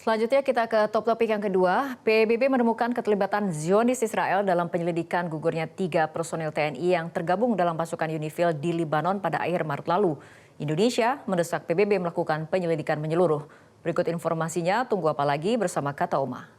Selanjutnya kita ke top topik yang kedua. PBB menemukan keterlibatan Zionis Israel dalam penyelidikan gugurnya 3 personil TNI yang tergabung dalam pasukan UNIFIL di Libanon pada akhir Maret lalu. Indonesia mendesak PBB melakukan penyelidikan menyeluruh. Berikut informasinya, tunggu apa lagi bersama Kata Oma.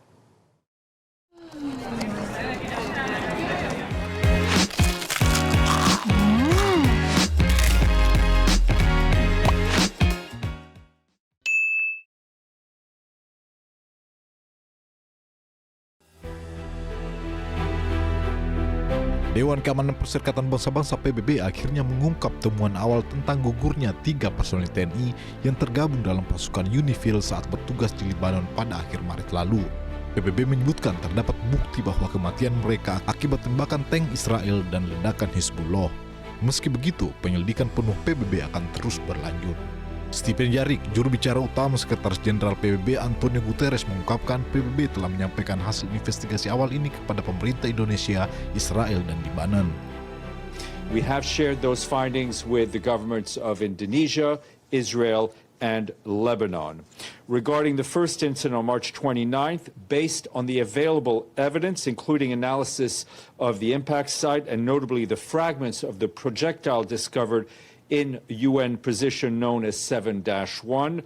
Dewan Keamanan Perserikatan Bangsa-Bangsa PBB akhirnya mengungkap temuan awal tentang gugurnya 3 personil TNI yang tergabung dalam pasukan UNIFIL saat bertugas di Libanon pada akhir Maret lalu. PBB menyebutkan terdapat bukti bahwa kematian mereka akibat tembakan tank Israel dan ledakan Hizbullah. Meski begitu, penyelidikan penuh PBB akan terus berlanjut. Stephen Djarric, juru bicara utama Sekretaris Jenderal PBB Antonio Guterres mengungkapkan PBB telah menyampaikan hasil investigasi awal ini kepada pemerintah Indonesia, Israel, dan Libanon. We have shared those findings with the governments of Indonesia, Israel, and Lebanon. Regarding the first incident on March 29th, based on the available evidence, including analysis of the impact site and notably the fragments of the projectile discovered in UN position known as 7-1.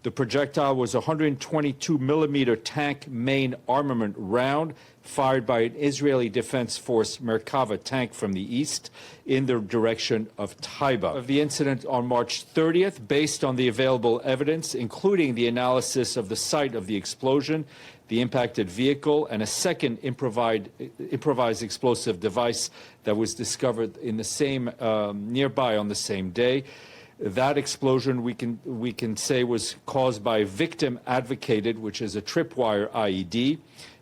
The projectile was a 122-millimeter tank main armament round fired by an Israeli Defense Force Merkava tank from the east in the direction of Taiba. Of the incident on March 30th, based on the available evidence, including the analysis of the site of the explosion, the impacted vehicle, and a second improvised explosive device that was discovered in the same nearby on the same day. That explosion we can say was caused by victim advocated, which is a tripwire IED.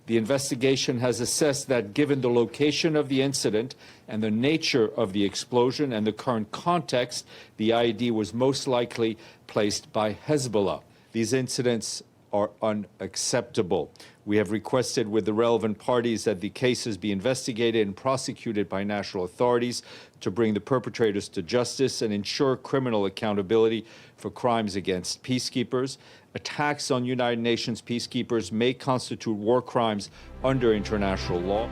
The investigation has assessed that given the location of the incident and the nature of the explosion and the current context, the IED was most likely placed by Hezbollah. These incidents are unacceptable. We have requested with the relevant parties that the cases be investigated and prosecuted by national authorities to bring the perpetrators to justice and ensure criminal accountability for crimes against peacekeepers. Attacks on United Nations peacekeepers may constitute war crimes under international law.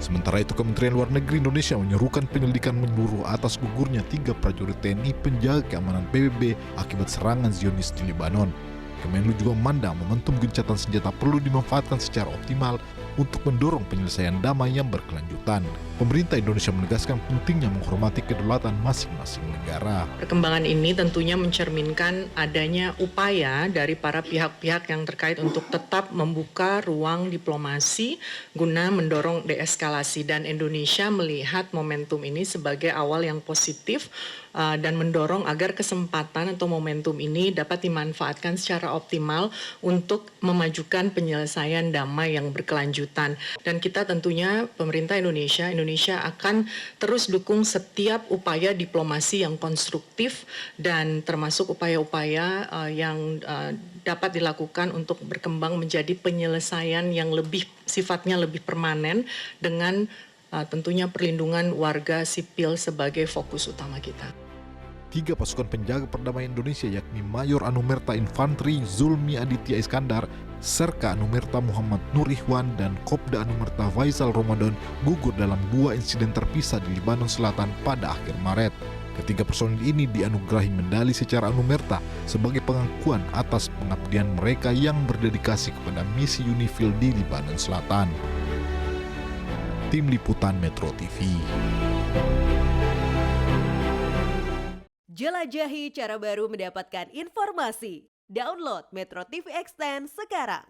Sementara itu, Kementerian Luar Negeri Indonesia menyerukan penyelidikan menyeluruh atas gugurnya 3 prajurit TNI penjaga keamanan PBB akibat serangan Zionis di Libanon. Kemenlu juga memandang momentum gencatan senjata perlu dimanfaatkan secara optimal untuk mendorong penyelesaian damai yang berkelanjutan. Pemerintah Indonesia menegaskan pentingnya menghormati kedaulatan masing-masing negara. Perkembangan ini tentunya mencerminkan adanya upaya dari para pihak-pihak yang terkait untuk tetap membuka ruang diplomasi guna mendorong deeskalasi, dan Indonesia melihat momentum ini sebagai awal yang positif dan mendorong agar kesempatan atau momentum ini dapat dimanfaatkan secara optimal untuk memajukan penyelesaian damai yang berkelanjutan. Dan kita tentunya pemerintah Indonesia akan terus dukung setiap upaya diplomasi yang konstruktif dan termasuk upaya-upaya yang dapat dilakukan untuk berkembang menjadi penyelesaian yang sifatnya lebih permanen dengan tentunya perlindungan warga sipil sebagai fokus utama kita. 3 pasukan penjaga perdamaian Indonesia yakni Mayor Anumerta Infantri Zulmi Aditya Iskandar, Serka Anumerta Muhammad Nur Ikhwan, dan Kopda Anumerta Faisal Ramadan gugur dalam 2 insiden terpisah di Libanon Selatan pada akhir Maret. Ketiga personil ini dianugerahi medali secara anumerta sebagai pengakuan atas pengabdian mereka yang berdedikasi kepada misi UNIFIL di Libanon Selatan. Tim Liputan Metro TV. Jelajahi cara baru mendapatkan informasi. Download Metro TV Extend sekarang.